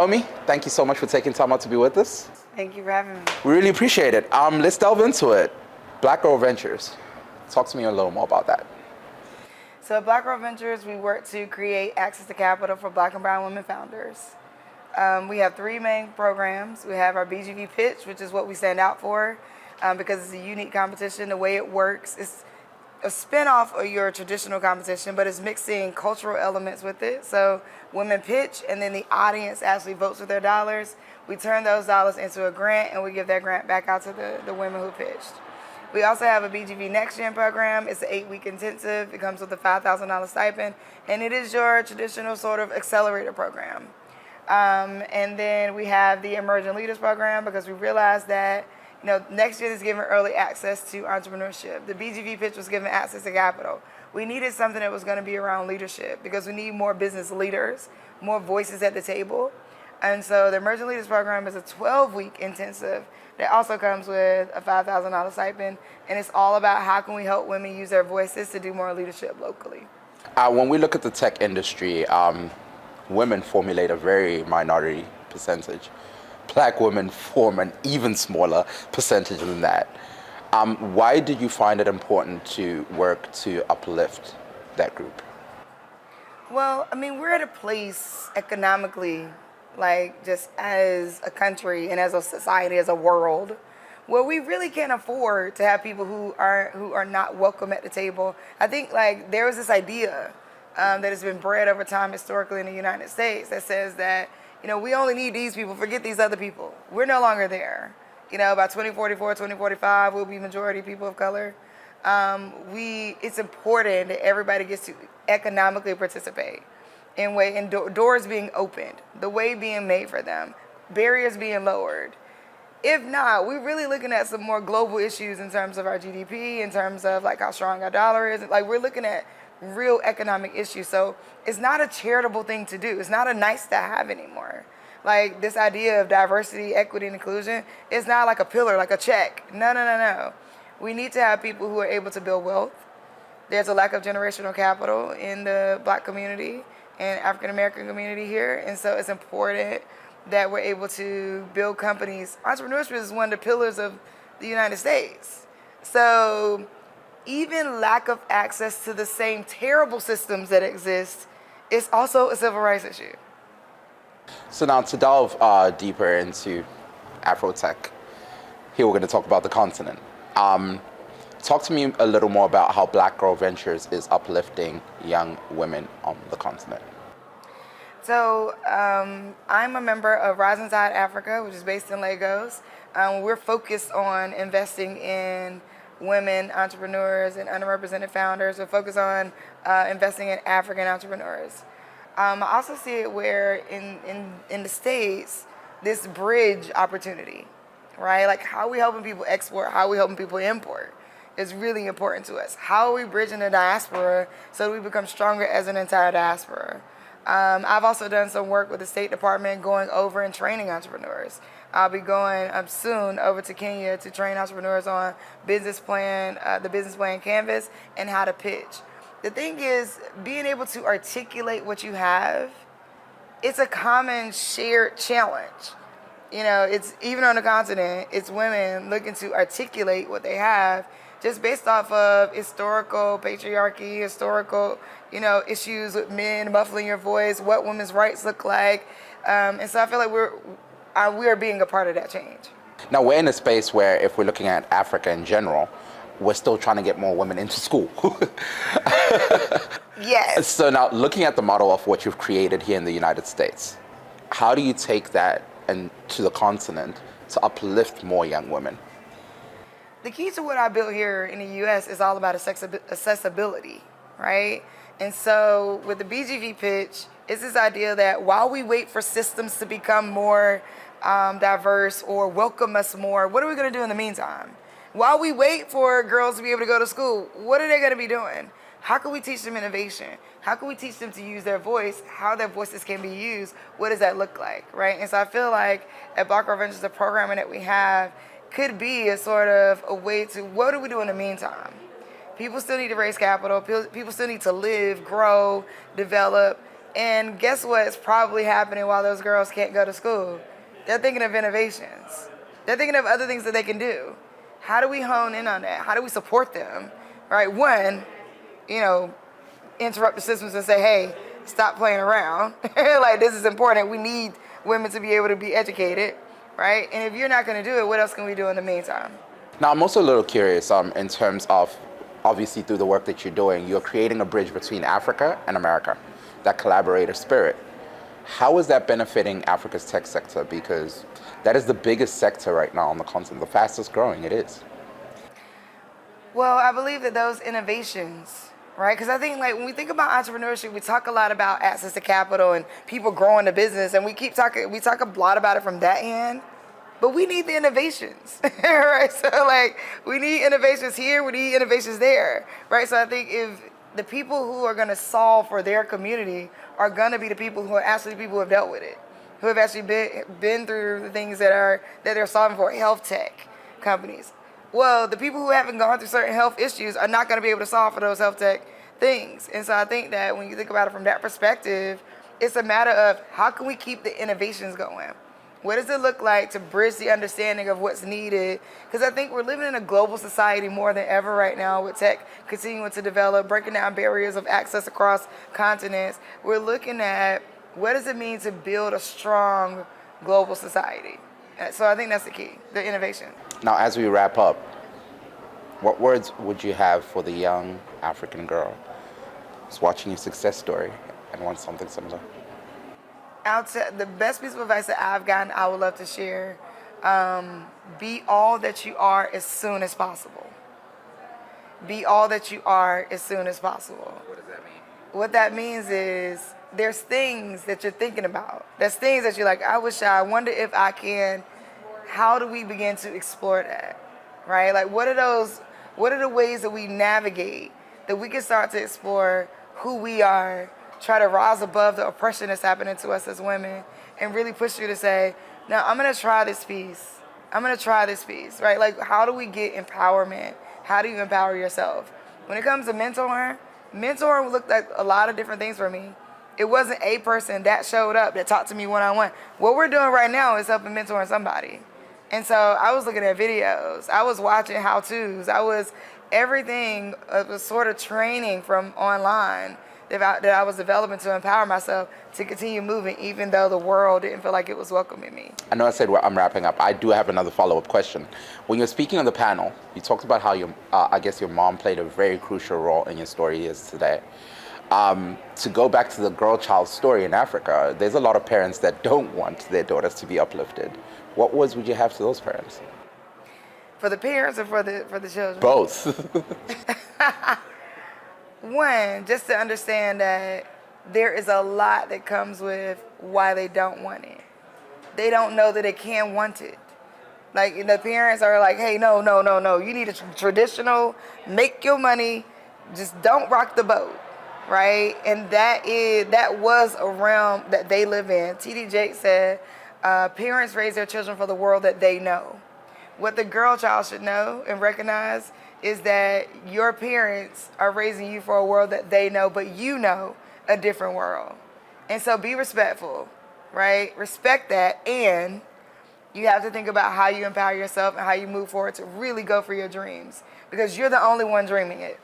Omi, thank you so much for taking time out to be with us. Thank you for having me. We really appreciate it. Let's delve into it. Black Girl Ventures. Talk to me a little more about that. So at Black Girl Ventures, we work to create access to capital for Black and brown women founders. We have three main programs. We have our BGV pitch, which is what we stand out for because it's a unique competition. The way it works is a spinoff of your traditional competition, but it's mixing cultural elements with it. So women pitch, and then the audience actually votes with their dollars. We turn those dollars into a grant, and we give that grant back out to the women who pitched. We also have a BGV Next Gen program. It's an 8-week intensive. It comes with a $5,000 stipend, and it is your traditional sort of accelerator program. And then we have the Emerging Leaders program because we realized that Next Gen is giving early access to entrepreneurship. The BGV pitch was giving access to capital. We needed something that was going to be around leadership because we need more business leaders, more voices at the table. And so the Emerging Leaders program is a 12-week intensive that also comes with a $5,000 stipend. And it's all about how can we help women use their voices to do more leadership locally. When we look at the tech industry, women formulate a very minority percentage. Black women form an even smaller percentage than that. Why did you find it important to work to uplift that group? Well, we're at a place economically, like just as a country and as a society, as a world, where we really can't afford to have people who are not welcome at the table. I think there was this idea that has been bred over time historically in the United States that says that we only need these people, forget these other people. We're no longer there. By 2044, 2045, we'll be majority people of color. It's important that everybody gets to economically participate in doors being opened, the way being made for them, barriers being lowered. If not, we're really looking at some more global issues in terms of our GDP, in terms of how strong our dollar is. We're looking at real economic issues. So it's not a charitable thing to do. It's not a nice to have anymore. This idea of diversity, equity, and inclusion is not like a pillar, like a check. No. We need to have people who are able to build wealth. There's a lack of generational capital in the Black community and African American community here. And so it's important that we're able to build companies. Entrepreneurship is one of the pillars of the United States. So even lack of access to the same terrible systems that exist is also a civil rights issue. So now to delve deeper into AfroTech, here we're going to talk about the continent. Talk to me a little more about how Black Girl Ventures is uplifting young women on the continent. So I'm a member of Rising Tide Africa, which is based in Lagos. We're focused on investing in women entrepreneurs and underrepresented founders. We're focused on investing in African entrepreneurs. I also see it where in the States, this bridge opportunity, right? How are we helping people export? How are we helping people import? Is really important to us. How are we bridging the diaspora so that we become stronger as an entire diaspora? I've also done some work with the State Department going over and training entrepreneurs. I'll be going soon over to Kenya to train entrepreneurs on the business plan canvas and how to pitch. The thing is, being able to articulate what you have, it's a common shared challenge. It's even on the continent, it's women looking to articulate what they have just based off of historical patriarchy, historical, issues with men muffling your voice, what women's rights look like. And so I feel like we are being a part of that change. Now we're in a space where if we're looking at Africa in general, we're still trying to get more women into school. Yes. So now looking at the model of what you've created here in the United States, how do you take that and to the continent to uplift more young women? The key to what I built here in the U.S. is all about accessibility, right? And so with the BGV pitch, it's this idea that while we wait for systems to become more diverse or welcome us more, what are we going to do in the meantime? While we wait for girls to be able to go to school, what are they going to be doing? How can we teach them innovation? How can we teach them to use their voice? How their voices can be used? What does that look like, right? And so I feel like at Black Girl Ventures, the programming that we have could be a sort of a way to, what do we do in the meantime? People still need to raise capital. People still need to live, grow, develop. And guess what's probably happening while those girls can't go to school? They're thinking of innovations. They're thinking of other things that they can do. How do we hone in on that? How do we support them? Right? One, you know, interrupt the systems and say, hey, stop playing around. Like, this is important. We need women to be able to be educated, right? And if you're not going to do it, what else can we do in the meantime? Now, I'm also a little curious in terms of, obviously, through the work that you're doing, you're creating a bridge between Africa and America, that collaborator spirit. How is that benefiting Africa's tech sector? Because that is the biggest sector right now on the continent, the fastest growing it is. Well, I believe that those innovations, right? Because I think, like, when we think about entrepreneurship, we talk a lot about access to capital and people growing the business, and we talk a lot about it from that end. But we need the innovations, right? So, like, we need innovations here, we need innovations there, right? So I think if the people who are going to solve for their community are going to be the people who are actually people who have dealt with it, who have actually been through the things that they're solving for, health tech companies. Well, the people who haven't gone through certain health issues are not going to be able to solve for those health tech things. And so I think that when you think about it from that perspective, it's a matter of how can we keep the innovations going? What does it look like to bridge the understanding of what's needed? Because I think we're living in a global society more than ever right now with tech continuing to develop, breaking down barriers of access across continents. We're looking at what does it mean to build a strong global society? So I think that's the key, the innovation. Now, as we wrap up, what words would you have for the young African girl who's watching your success story and wants something similar? The best piece of advice that I've gotten, I would love to share. Be all that you are as soon as possible. Be all that you are as soon as possible. What does that mean? What that means is there's things that you're thinking about. There's things that you're like, I wonder if I can. How do we begin to explore that, right? Like, what are the ways that we navigate, that we can start to explore who we are, try to rise above the oppression that's happening to us as women, and really push you to say, no, I'm going to try this piece. I'm going to try this piece, right? Like, how do we get empowerment? How do you empower yourself? When it comes to mentoring looked like a lot of different things for me. It wasn't a person that showed up that talked to me one-on-one. What we're doing right now is helping mentoring somebody. And so I was looking at videos. I was watching how-tos. Everything was sort of training from online that I was developing to empower myself to continue moving, even though the world didn't feel like it was welcoming me. I know I said I'm wrapping up. I do have another follow-up question. When you're speaking on the panel, you talked about how your mom played a very crucial role in your story is today. To go back to the girl child story in Africa, there's a lot of parents that don't want their daughters to be uplifted. What words would you have to those parents? For the parents or for the children? Both. One, just to understand that there is a lot that comes with why they don't want it. They don't know that they can want it. Like, the parents are like, hey, no. You need a traditional, make your money, just don't rock the boat, right? And that was a realm that they live in. T.D. Jakes said, parents raise their children for the world that they know. What the girl child should know and recognize is that your parents are raising you for a world that they know, but you know a different world. And so be respectful, right? Respect that, and you have to think about how you empower yourself and how you move forward to really go for your dreams, because you're the only one dreaming it.